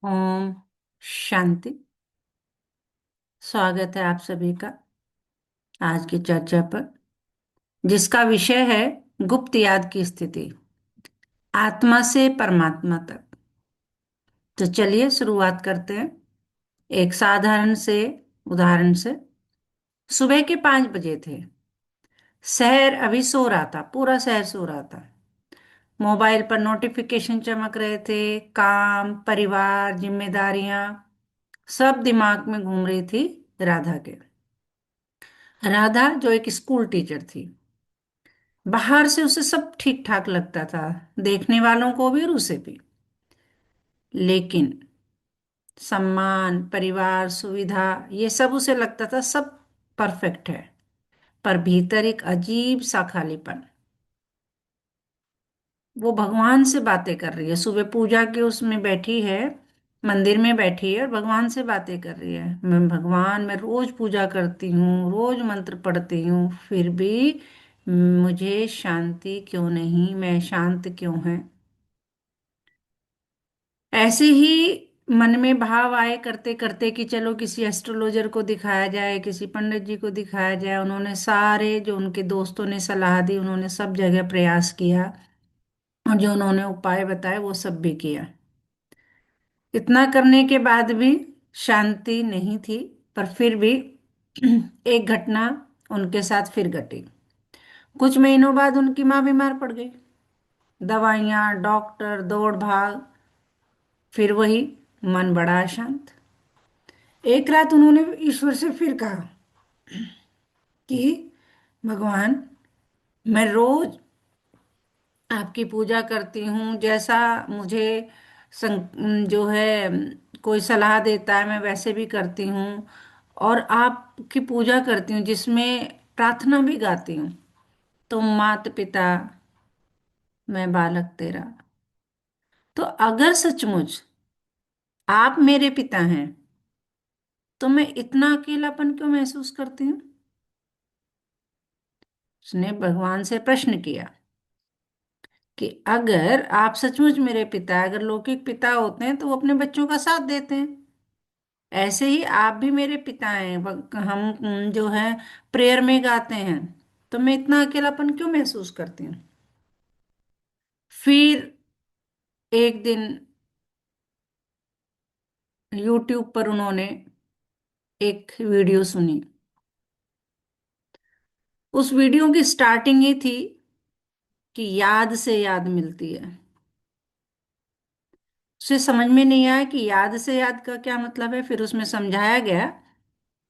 ओम शांति। स्वागत है आप सभी का आज की चर्चा पर, जिसका विषय है गुप्त याद की स्थिति, आत्मा से परमात्मा तक। तो चलिए शुरुआत करते हैं एक साधारण से उदाहरण से। सुबह के 5 बजे थे। शहर अभी सो रहा था, पूरा शहर सो रहा था। मोबाइल पर नोटिफिकेशन चमक रहे थे। काम, परिवार, जिम्मेदारियां सब दिमाग में घूम रही थी। राधा के राधा जो एक स्कूल टीचर थी। बाहर से उसे सब ठीक ठाक लगता था, देखने वालों को भी और उसे भी। लेकिन सम्मान, परिवार, सुविधा, ये सब उसे लगता था सब परफेक्ट है। पर भीतर एक अजीब सा खालीपन। वो भगवान से बातें कर रही है, सुबह पूजा के उसमें बैठी है, मंदिर में बैठी है और भगवान से बातें कर रही है। मैं रोज पूजा करती हूँ, रोज मंत्र पढ़ती हूँ, फिर भी मुझे शांति क्यों नहीं, मैं शांत क्यों है। ऐसे ही मन में भाव आए करते करते कि चलो किसी एस्ट्रोलॉजर को दिखाया जाए, किसी पंडित जी को दिखाया जाए। उन्होंने सारे जो उनके दोस्तों ने सलाह दी, उन्होंने सब जगह प्रयास किया और जो उन्होंने उपाय बताए वो सब भी किया। इतना करने के बाद भी शांति नहीं थी। पर फिर भी एक घटना उनके साथ फिर घटी। कुछ महीनों बाद उनकी माँ बीमार पड़ गई। दवाइयाँ, डॉक्टर, दौड़ भाग, फिर वही मन बड़ा अशांत। एक रात उन्होंने ईश्वर से फिर कहा कि भगवान, मैं रोज आपकी पूजा करती हूँ, जैसा मुझे जो है कोई सलाह देता है मैं वैसे भी करती हूँ, और आपकी पूजा करती हूँ जिसमें प्रार्थना भी गाती हूँ। तुम मात पिता, मैं बालक तेरा। तो अगर सचमुच आप मेरे पिता हैं तो मैं इतना अकेलापन क्यों महसूस करती हूँ। उसने भगवान से प्रश्न किया कि अगर आप सचमुच मेरे पिता, अगर लौकिक पिता होते हैं तो वो अपने बच्चों का साथ देते हैं। ऐसे ही आप भी मेरे पिता हैं। हम जो है प्रेयर में गाते हैं, तो मैं इतना अकेलापन क्यों महसूस करती हूँ। फिर एक दिन यूट्यूब पर उन्होंने एक वीडियो सुनी। उस वीडियो की स्टार्टिंग ये थी कि याद से याद मिलती है। उसे समझ में नहीं आया कि याद से याद का क्या मतलब है। फिर उसमें समझाया गया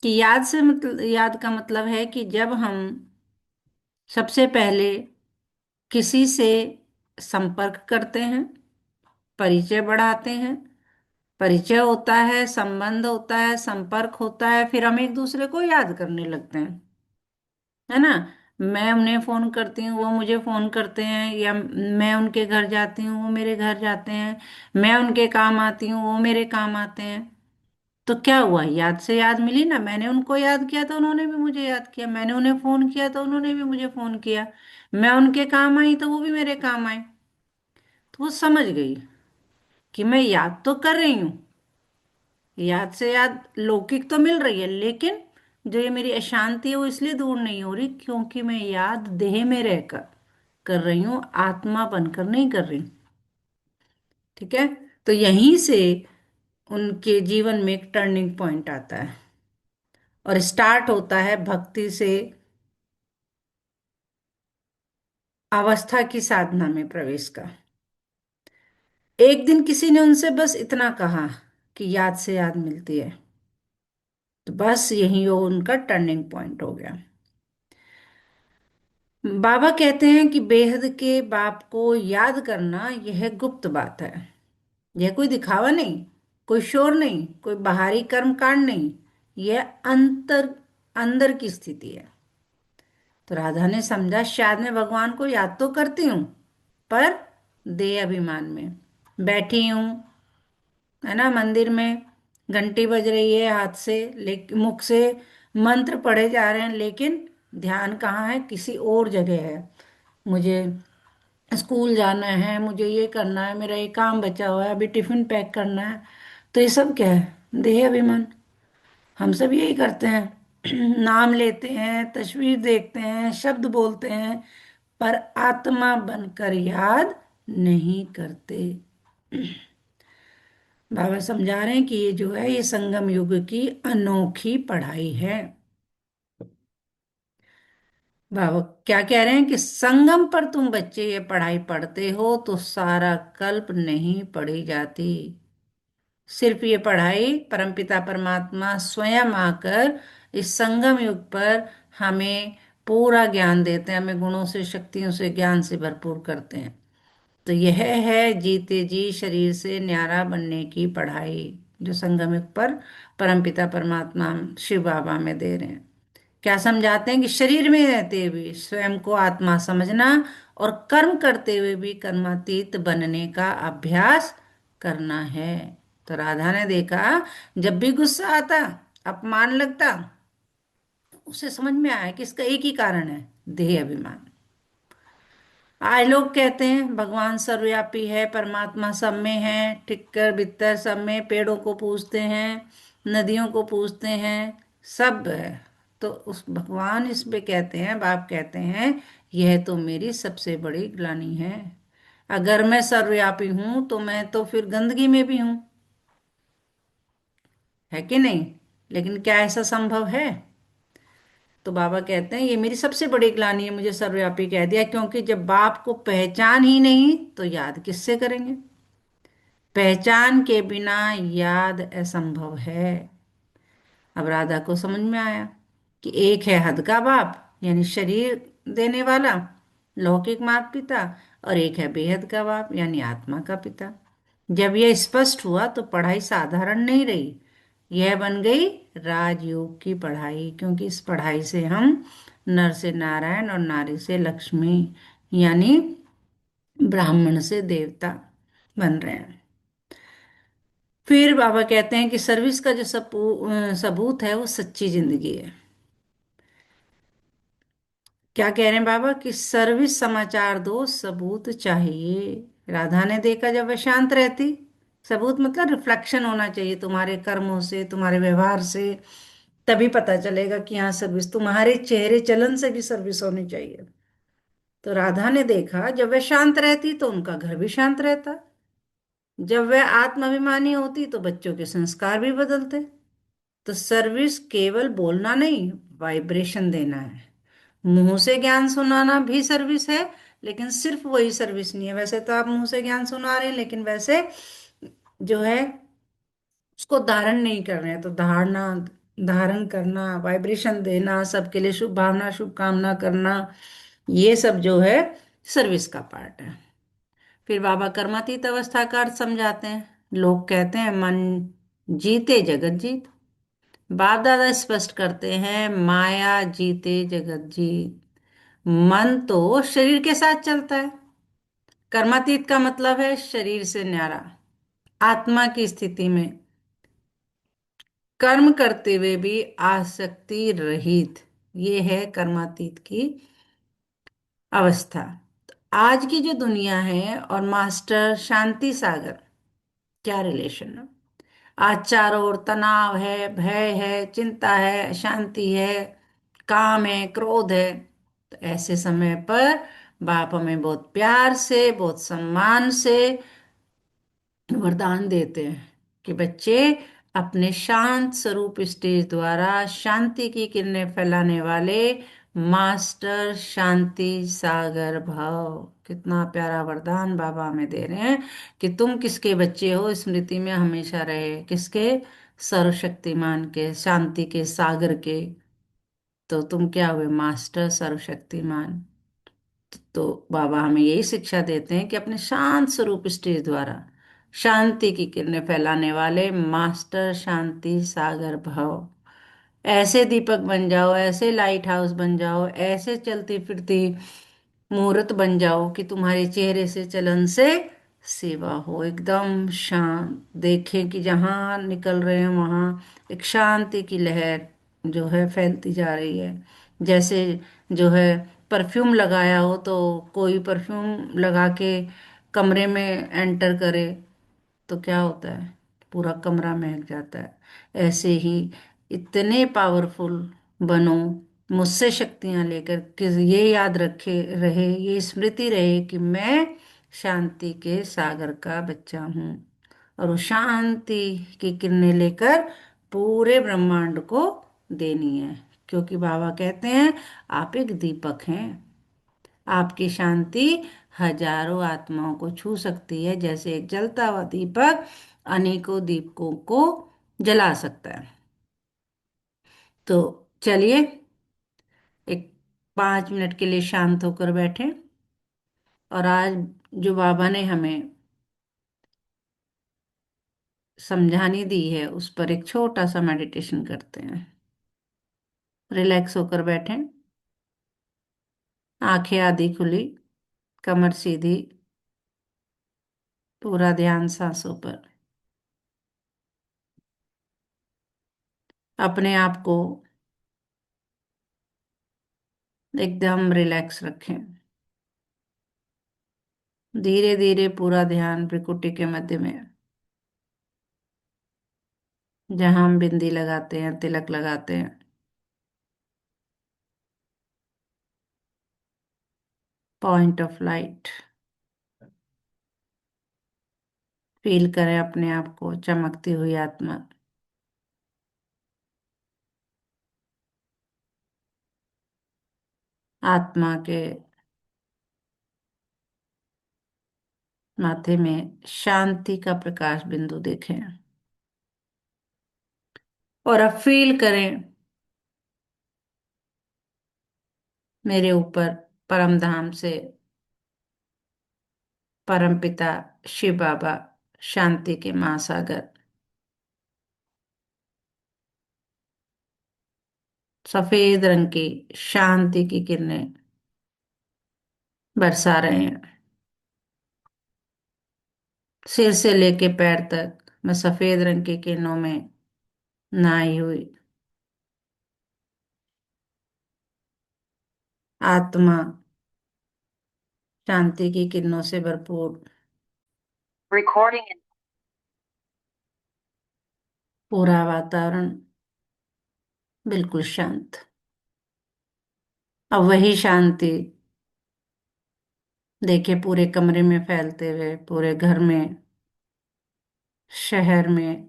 कि याद का मतलब है कि जब हम सबसे पहले किसी से संपर्क करते हैं, परिचय बढ़ाते हैं, परिचय होता है, संबंध होता है, संपर्क होता है, फिर हम एक दूसरे को याद करने लगते हैं, है ना। मैं उन्हें फोन करती हूँ, वो मुझे फोन करते हैं, या मैं उनके घर जाती हूँ, वो मेरे घर जाते हैं। मैं उनके काम आती हूँ, वो मेरे काम आते हैं। तो क्या हुआ, याद से याद मिली ना। मैंने उनको याद किया तो उन्होंने भी मुझे याद किया, मैंने उन्हें फोन किया तो उन्होंने भी मुझे फोन किया। मैं उनके काम आई तो वो भी मेरे काम आए। तो वो समझ गई कि मैं याद तो कर रही हूँ, याद से याद लौकिक तो मिल रही है, लेकिन जो ये मेरी अशांति है वो इसलिए दूर नहीं हो रही क्योंकि मैं याद देह में रहकर कर रही हूँ, आत्मा बनकर नहीं कर रही। ठीक है। तो यहीं से उनके जीवन में एक टर्निंग पॉइंट आता है और स्टार्ट होता है भक्ति से अवस्था की साधना में प्रवेश का। एक दिन किसी ने उनसे बस इतना कहा कि याद से याद मिलती है। तो बस यही वो उनका टर्निंग पॉइंट हो गया। बाबा कहते हैं कि बेहद के बाप को याद करना यह गुप्त बात है। यह कोई दिखावा नहीं, कोई शोर नहीं, कोई बाहरी कर्म कांड नहीं। यह अंदर की स्थिति है। तो राधा ने समझा, शायद मैं भगवान को याद तो करती हूँ, पर दे अभिमान में बैठी हूँ, है ना। मंदिर में घंटी बज रही है हाथ से, लेकिन मुख से मंत्र पढ़े जा रहे हैं, लेकिन ध्यान कहाँ है, किसी और जगह है। मुझे स्कूल जाना है, मुझे ये करना है, मेरा ये काम बचा हुआ है, अभी टिफिन पैक करना है। तो ये सब क्या है? देह अभिमान। हम सब यही करते हैं। नाम लेते हैं, तस्वीर देखते हैं, शब्द बोलते हैं, पर आत्मा बनकर याद नहीं करते। बाबा समझा रहे हैं कि ये जो है, ये संगम युग की अनोखी पढ़ाई है। बाबा क्या कह रहे हैं कि संगम पर तुम बच्चे ये पढ़ाई पढ़ते हो तो सारा कल्प नहीं पढ़ी जाती। सिर्फ ये पढ़ाई परमपिता परमात्मा स्वयं आकर इस संगम युग पर हमें पूरा ज्ञान देते हैं, हमें गुणों से, शक्तियों से, ज्ञान से भरपूर करते हैं। तो यह है जीते जी शरीर से न्यारा बनने की पढ़ाई, जो संगम युग पर परमपिता परमात्मा शिव बाबा में दे रहे हैं। क्या समझाते हैं कि शरीर में रहते हुए स्वयं को आत्मा समझना और कर्म करते हुए भी कर्मातीत बनने का अभ्यास करना है। तो राधा ने देखा, जब भी गुस्सा आता, अपमान लगता, उसे समझ में आया कि इसका एक ही कारण है, देह अभिमान। आज लोग कहते हैं भगवान सर्वव्यापी है, परमात्मा सब में है, ठिक्कर बित्तर सब में, पेड़ों को पूजते हैं, नदियों को पूजते हैं, सब है। तो उस भगवान इस पे कहते हैं, बाप कहते हैं, यह तो मेरी सबसे बड़ी ग्लानि है। अगर मैं सर्वव्यापी हूं तो मैं तो फिर गंदगी में भी हूं, है कि नहीं? लेकिन क्या ऐसा संभव है? तो बाबा कहते हैं ये मेरी सबसे बड़ी ग्लानि है, मुझे सर्वव्यापी कह दिया, क्योंकि जब बाप को पहचान ही नहीं तो याद किससे करेंगे? पहचान के बिना याद असंभव है। अब राधा को समझ में आया कि एक है हद का बाप, यानी शरीर देने वाला, लौकिक माता पिता, और एक है बेहद का बाप, यानी आत्मा का पिता। जब यह स्पष्ट हुआ तो पढ़ाई साधारण नहीं रही, यह बन गई राजयोग की पढ़ाई, क्योंकि इस पढ़ाई से हम नर से नारायण और नारी से लक्ष्मी, यानी ब्राह्मण से देवता बन रहे हैं। फिर बाबा कहते हैं कि सर्विस का जो सबूत है वो सच्ची जिंदगी है। क्या कह रहे हैं बाबा कि सर्विस समाचार दो, सबूत चाहिए। राधा ने देखा जब वह शांत रहती, सबूत मतलब रिफ्लेक्शन होना चाहिए तुम्हारे कर्मों से, तुम्हारे व्यवहार से, तभी पता चलेगा कि हाँ सर्विस, तुम्हारे चेहरे चलन से भी सर्विस होनी चाहिए। तो राधा ने देखा जब वह शांत रहती तो उनका घर भी शांत रहता, जब वह आत्माभिमानी होती तो बच्चों के संस्कार भी बदलते। तो सर्विस केवल बोलना नहीं, वाइब्रेशन देना है। मुंह से ज्ञान सुनाना भी सर्विस है, लेकिन सिर्फ वही सर्विस नहीं है। वैसे तो आप मुंह से ज्ञान सुना रहे हैं, लेकिन वैसे जो है उसको धारण नहीं कर रहे हैं। तो धारणा, धारण करना, वाइब्रेशन देना, सबके लिए शुभ भावना, शुभकामना करना, ये सब जो है सर्विस का पार्ट है। फिर बाबा कर्मातीत अवस्था का अर्थ समझाते हैं। लोग कहते हैं मन जीते जगत जीत। बाप दादा स्पष्ट करते हैं, माया जीते जगत जीत। मन तो शरीर के साथ चलता है। कर्मातीत का मतलब है शरीर से न्यारा, आत्मा की स्थिति में, कर्म करते हुए भी आसक्ति रहित। ये है कर्मातीत की अवस्था। आज की जो दुनिया है और मास्टर शांति सागर, क्या रिलेशन है? आज चारों ओर तनाव है, भय है, चिंता है, अशांति है, काम है, क्रोध है। तो ऐसे समय पर बाप हमें बहुत प्यार से, बहुत सम्मान से वरदान देते हैं कि बच्चे अपने शांत स्वरूप स्टेज द्वारा शांति की किरणें फैलाने वाले मास्टर शांति सागर भव। कितना प्यारा वरदान बाबा हमें दे रहे हैं कि तुम किसके बच्चे हो, स्मृति में हमेशा रहे, किसके? सर्वशक्तिमान के, शांति के सागर के। तो तुम क्या हुए? मास्टर सर्वशक्तिमान। तो बाबा हमें यही शिक्षा देते हैं कि अपने शांत स्वरूप स्टेज द्वारा शांति की किरणें फैलाने वाले मास्टर शांति सागर भव। ऐसे दीपक बन जाओ, ऐसे लाइट हाउस बन जाओ, ऐसे चलती फिरती मूर्त बन जाओ कि तुम्हारे चेहरे से, चलन से सेवा हो। एकदम शांत, देखें कि जहां निकल रहे हैं वहां एक शांति की लहर जो है फैलती जा रही है। जैसे जो है परफ्यूम लगाया हो तो कोई परफ्यूम लगा के कमरे में एंटर करे तो क्या होता है, पूरा कमरा महक जाता है। ऐसे ही इतने पावरफुल बनो, मुझसे शक्तियां लेकर, कि ये याद रखे रहे, ये स्मृति रहे कि मैं शांति के सागर का बच्चा हूँ, और वो शांति की किरणें लेकर पूरे ब्रह्मांड को देनी है। क्योंकि बाबा कहते हैं आप एक दीपक हैं, आपकी शांति हजारों आत्माओं को छू सकती है, जैसे एक जलता हुआ दीपक अनेकों दीपकों को जला सकता है। तो चलिए एक 5 मिनट के लिए शांत होकर बैठें, और आज जो बाबा ने हमें समझानी दी है उस पर एक छोटा सा मेडिटेशन करते हैं। रिलैक्स होकर बैठें, आंखें आधी खुली, कमर सीधी, पूरा ध्यान सांसों पर। अपने आप को एकदम रिलैक्स रखें। धीरे धीरे पूरा ध्यान भ्रिकुटी के मध्य में, जहां हम बिंदी लगाते हैं, तिलक लगाते हैं, पॉइंट ऑफ लाइट। फील करें अपने आप को चमकती हुई आत्मा। आत्मा के माथे में शांति का प्रकाश बिंदु देखें, और अब फील करें मेरे ऊपर परम धाम से परम पिता शिव बाबा, शांति के महासागर, सफेद रंग की शांति की किरणें बरसा रहे हैं। सिर से लेके पैर तक मैं सफेद रंग की किरणों में नहाई हुई आत्मा, शांति की किरणों से भरपूर रिकॉर्डिंग, पूरा वातावरण बिल्कुल शांत। अब वही शांति देखे पूरे कमरे में फैलते हुए, पूरे घर में, शहर में,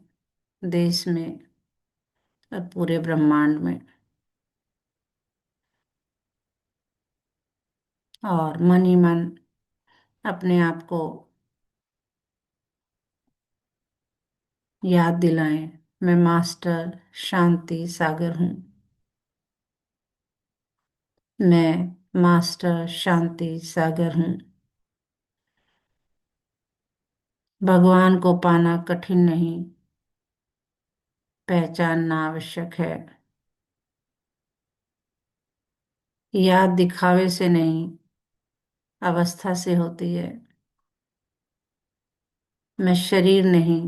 देश में, और पूरे ब्रह्मांड में। और मन ही मन अपने आप को याद दिलाएं, मैं मास्टर शांति सागर हूँ। मैं मास्टर शांति सागर हूँ। भगवान को पाना कठिन नहीं, पहचानना आवश्यक है। याद दिखावे से नहीं, अवस्था से होती है। मैं शरीर नहीं,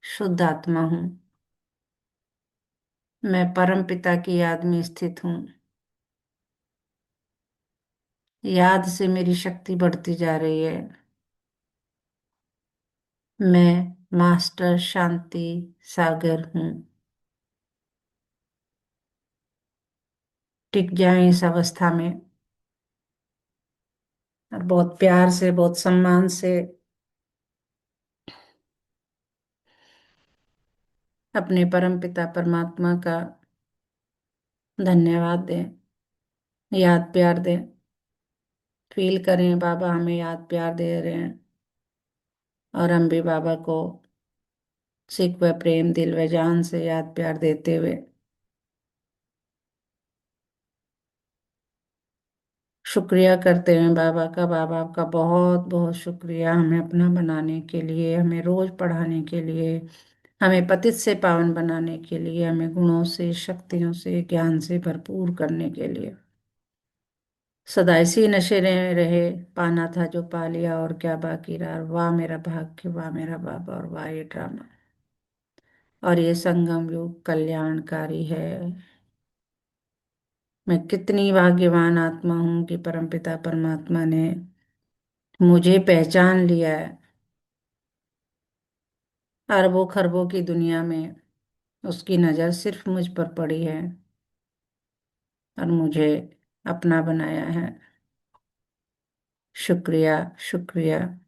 शुद्ध आत्मा हूँ। मैं परम पिता की याद में स्थित हूँ। याद से मेरी शक्ति बढ़ती जा रही है। मैं मास्टर शांति सागर हूँ। टिक जाएं इस अवस्था में, और बहुत प्यार से, बहुत सम्मान से अपने परम पिता परमात्मा का धन्यवाद दें, याद प्यार दें। फील करें बाबा हमें याद प्यार दे रहे हैं, और हम भी बाबा को सिक व प्रेम दिल व जान से याद प्यार देते हुए शुक्रिया करते हैं बाबा का। बाबा आपका बहुत बहुत शुक्रिया, हमें अपना बनाने के लिए, हमें रोज पढ़ाने के लिए, हमें पतित से पावन बनाने के लिए, हमें गुणों से, शक्तियों से, ज्ञान से भरपूर करने के लिए। सदा इसी नशे में रहे, पाना था जो पा लिया और क्या बाकी रहा। वाह मेरा भाग्य, वाह मेरा बाबा, और वाह ये ड्रामा। और ये संगम युग कल्याणकारी है। मैं कितनी भाग्यवान आत्मा हूं कि परमपिता परमात्मा ने मुझे पहचान लिया है। अरबों खरबों की दुनिया में उसकी नजर सिर्फ मुझ पर पड़ी है और मुझे अपना बनाया है। शुक्रिया, शुक्रिया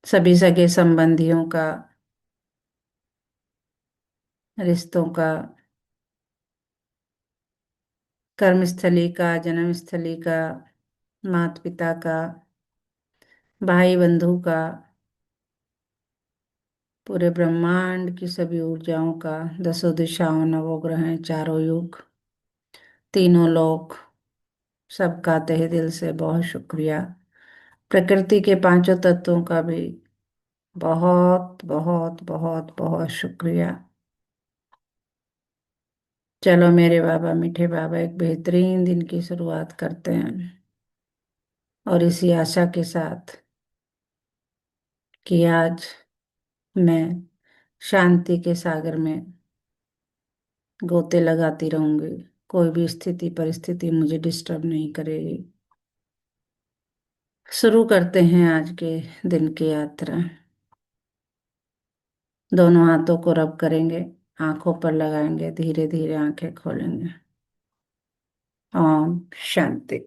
सभी सगे संबंधियों का, रिश्तों का, कर्मस्थली का, जन्मस्थली का, माता पिता का, भाई बंधु का, पूरे ब्रह्मांड की सभी ऊर्जाओं का, दसों दिशाओं, नवोग्रह, चारों युग, तीनों लोक, सबका तहे दिल से बहुत शुक्रिया। प्रकृति के पांचों तत्वों का भी बहुत बहुत बहुत बहुत शुक्रिया। चलो मेरे बाबा, मीठे बाबा, एक बेहतरीन दिन की शुरुआत करते हैं और इसी आशा के साथ कि आज मैं शांति के सागर में गोते लगाती रहूंगी। कोई भी स्थिति परिस्थिति मुझे डिस्टर्ब नहीं करेगी। शुरू करते हैं आज के दिन की यात्रा। दोनों हाथों को रब करेंगे, आंखों पर लगाएंगे, धीरे धीरे आंखें खोलेंगे। ओम शांति।